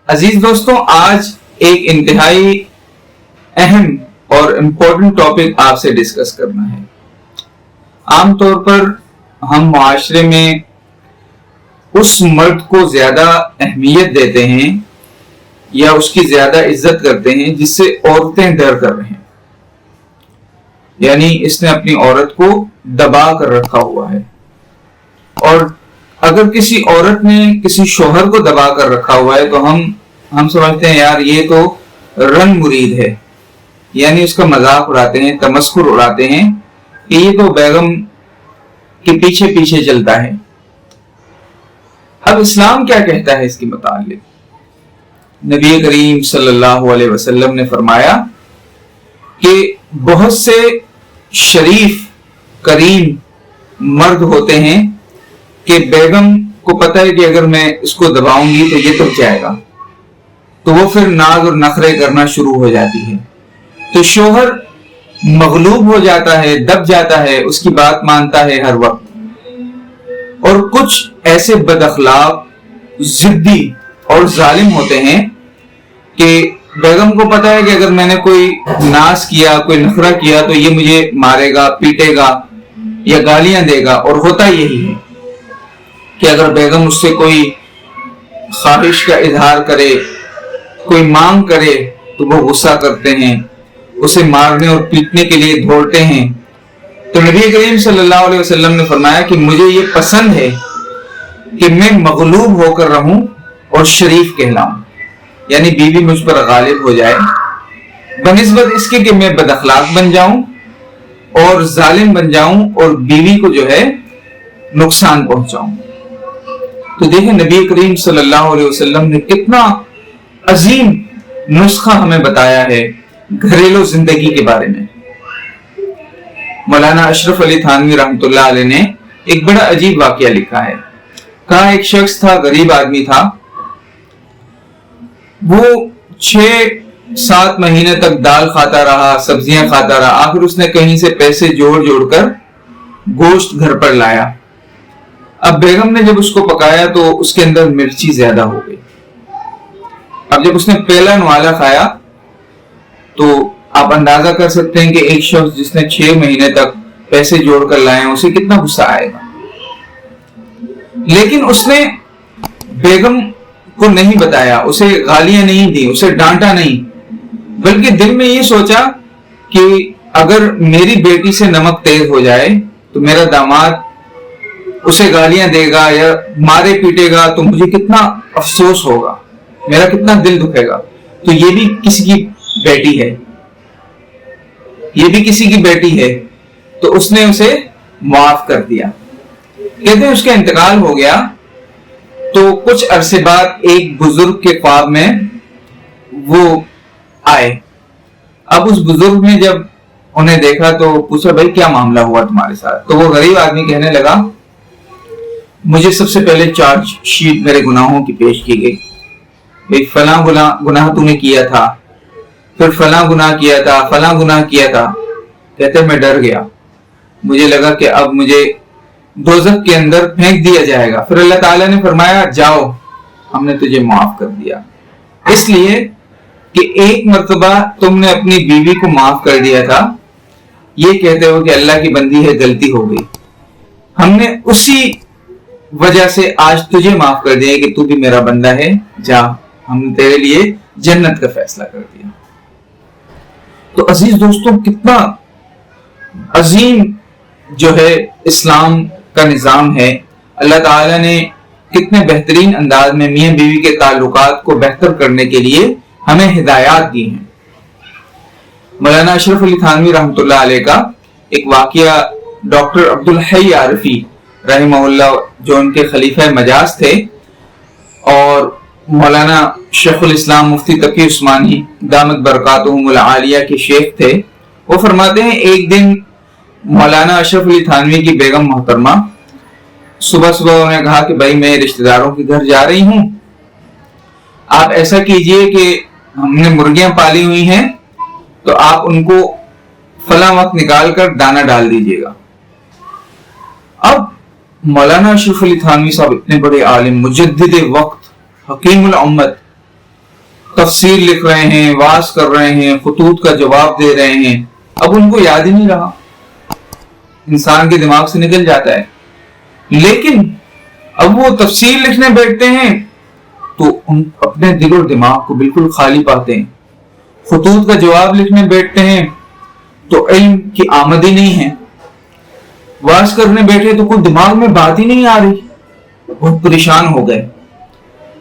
عزیز دوستوں، آج ایک انتہائی اہم اور امپورٹنٹ ٹاپک آپ سے ڈسکس کرنا ہے۔ عام طور پر ہم معاشرے میں اس مرد کو زیادہ اہمیت دیتے ہیں یا اس کی زیادہ عزت کرتے ہیں جس سے عورتیں ڈر کر رہے ہیں، یعنی اس نے اپنی عورت کو دبا کر رکھا ہوا ہے۔ اور اگر کسی عورت نے کسی شوہر کو دبا کر رکھا ہوا ہے تو ہم سمجھتے ہیں یار یہ تو رنگ مرید ہے، یعنی اس کا مذاق اڑاتے ہیں، تمسخر اڑاتے ہیں کہ یہ تو بیگم کے پیچھے پیچھے چلتا ہے۔ اب اسلام کیا کہتا ہے اس کے متعلق؟ نبی کریم صلی اللہ علیہ وسلم نے فرمایا کہ بہت سے شریف کریم مرد ہوتے ہیں کہ بیگم کو پتہ ہے کہ اگر میں اس کو دباؤں گی تو یہ تھک جائے گا، تو وہ پھر ناز اور نخرے کرنا شروع ہو جاتی ہے، تو شوہر مغلوب ہو جاتا ہے، دب جاتا ہے، اس کی بات مانتا ہے ہر وقت۔ اور کچھ ایسے بد اخلاق، ضدی اور ظالم ہوتے ہیں کہ بیگم کو پتہ ہے کہ اگر میں نے کوئی ناز کیا، کوئی نخرہ کیا تو یہ مجھے مارے گا، پیٹے گا یا گالیاں دے گا۔ اور ہوتا یہی ہے کہ اگر بیگم اس سے کوئی خواہش کا اظہار کرے، کوئی مانگ کرے تو وہ غصہ کرتے ہیں، اسے مارنے اور پیٹنے کے لیے دوڑتے ہیں۔ تو نبی کریم صلی اللہ علیہ وسلم نے فرمایا کہ مجھے یہ پسند ہے کہ میں مغلوب ہو کر رہوں اور شریف کہلاؤں، یعنی بیوی مجھ پر غالب ہو جائے، بنسبت اس کے کہ میں بد اخلاق بن جاؤں اور ظالم بن جاؤں اور بیوی کو جو ہے نقصان پہنچاؤں۔ تو دیکھیں نبی کریم صلی اللہ علیہ وسلم نے کتنا عظیم نسخہ ہمیں بتایا ہے گھریلو زندگی کے بارے میں۔ مولانا اشرف علی تھانوی رحمۃ اللہ علیہ نے ایک بڑا عجیب واقعہ لکھا ہے۔ کہا ایک شخص تھا، غریب آدمی تھا، وہ 6-7 مہینے تک دال کھاتا رہا، سبزیاں کھاتا رہا، آخر اس نے کہیں سے پیسے جوڑ کر گوشت گھر پر لایا۔ اب بیگم نے جب اس کو پکایا تو اس کے اندر مرچی زیادہ ہو گئی۔ اب جب اس نے پہلا نوالا کھایا تو آپ اندازہ کر سکتے ہیں کہ ایک شخص جس نے 6 مہینے تک پیسے جوڑ کر لائے ہیں اسے کتنا غصہ آئے گا۔ لیکن اس نے بیگم کو نہیں بتایا، اسے گالیاں نہیں دی، اسے ڈانٹا نہیں، بلکہ دل میں یہ سوچا کہ اگر میری بیٹی سے نمک تیز ہو جائے تو میرا داماد اسے گالیاں دے گا یا مارے پیٹے گا تو مجھے کتنا افسوس ہوگا، میرا کتنا دل دکھے گا، تو یہ بھی کسی کی بیٹی ہے، یہ بھی کسی کی بیٹی ہے، تو اس نے اسے معاف کر دیا۔ کہتے ہیں اس کا انتقال ہو گیا تو کچھ عرصے بعد ایک بزرگ کے خواب میں وہ آئے۔ اب اس بزرگ نے جب انہیں دیکھا تو پوچھا بھائی کیا معاملہ ہوا تمہارے ساتھ؟ تو وہ غریب آدمی کہنے لگا مجھے سب سے پہلے چارج شیٹ میرے گناہوں کی پیش کی گئی، ایک فلاں گناہ تو نے کیا تھا، پھر فلاں گناہ کیا تھا، فلاں گناہ کیا تھا۔ کہتے میں ڈر گیا، مجھے لگا کہ اب مجھے دوزخ کے اندر پھینک دیا جائے گا۔ پھر اللہ تعالیٰ نے فرمایا جاؤ ہم نے تجھے معاف کر دیا، اس لیے کہ ایک مرتبہ تم نے اپنی بیوی کو معاف کر دیا تھا، یہ کہتے ہو کہ اللہ کی بندی ہے غلطی ہو گئی، ہم نے اسی وجہ سے آج تجھے معاف کر دیا کہ تو بھی میرا بندہ ہے، جا ہم نے تیرے لیے جنت کا فیصلہ کر دیا۔ تو عزیز دوستوں کتنا عظیم جو ہے اسلام کا نظام ہے، اللہ تعالیٰ نے کتنے بہترین انداز میں میاں بیوی کے تعلقات کو بہتر کرنے کے لیے ہمیں ہدایات دی ہیں۔ مولانا اشرف علی تھانوی رحمۃ اللہ علیہ کا ایک واقعہ ڈاکٹر عبدالحی عارفی رحمہ اللہ جو ان کے خلیفہ مجاز تھے اور مولانا شیخ الاسلام مفتی تقی عثمانی دامت برکاتہم العالیہ کے شیخ تھے، وہ فرماتے ہیں ایک دن مولانا اشرف علی تھانوی کی بیگم محترمہ صبح انہیں کہا کہ بھائی میں رشتہ داروں کے گھر جا رہی ہوں، آپ ایسا کیجئے کہ ہم نے مرغیاں پالی ہوئی ہیں تو آپ ان کو فلاں وقت نکال کر دانہ ڈال دیجئے گا۔ اب مولانا اشرف علی تھانوی صاحب اتنے بڑے عالم، مجدد وقت، حکیم الامت، تفسیر لکھ رہے ہیں، واز کر رہے ہیں، خطوط کا جواب دے رہے ہیں، اب ان کو یاد ہی نہیں رہا، انسان کے دماغ سے نکل جاتا ہے. لیکن اب وہ تفسیر لکھنے بیٹھتے ہیں تو اپنے دل اور دماغ کو بالکل خالی پاتے ہیں. خطوط کا جواب لکھنے بیٹھتے ہیں تو علم کی آمد ہی نہیں ہے. واز کرنے بیٹھے تو کوئی دماغ میں بات ہی نہیں آ رہی، بہت پریشان ہو گئے.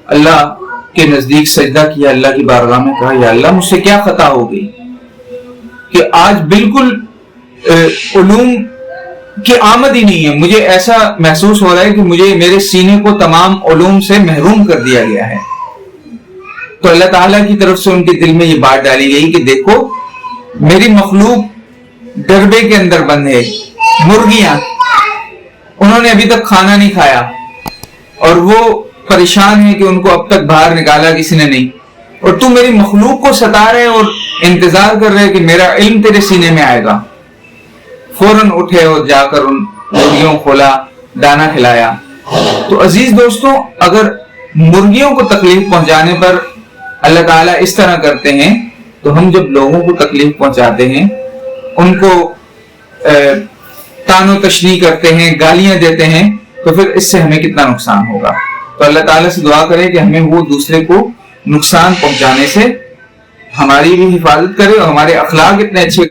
اللہ کے نزدیک سجدہ کیا، اللہ کی بارگاہ میں کہا یا اللہ مجھ سے کیا خطا ہو گئی کہ آج بالکل علوم کی آمد ہی نہیں ہے. مجھے ایسا محسوس ہو رہا ہے کہ مجھے میرے سینے کو تمام علوم سے محروم کر دیا گیا ہے. تو اللہ تعالیٰ کی طرف سے ان کے دل میں یہ بات ڈالی گئی کہ دیکھو میری مخلوق ڈربے کے اندر بند ہے، مرغیاں، انہوں نے ابھی تک کھانا نہیں کھایا اور وہ پریشان ہے کہ ان کو اب تک باہر نکالا کسی نے نہیں، اور تو میری مخلوق کو ستا رہے اور انتظار کر رہے کہ میرا علم تیرے سینے میں آئے گا. فوراً اٹھے اور جا کر ان مرغیوں کھولا، دانا کھلایا. تو عزیز دوستوں، اگر مرغیوں کو تکلیف پہنچانے پر اللہ تعالیٰ اس طرح کرتے ہیں تو ہم جب لوگوں کو تکلیف پہنچاتے ہیں، ان کو تان و تشنیع کرتے ہیں، گالیاں دیتے ہیں، تو پھر اس سے ہمیں کتنا نقصان ہوگا. تو اللہ تعالیٰ سے دعا کرے کہ ہمیں وہ دوسرے کو نقصان پہنچانے سے ہماری بھی حفاظت کرے اور ہمارے اخلاق اتنے اچھے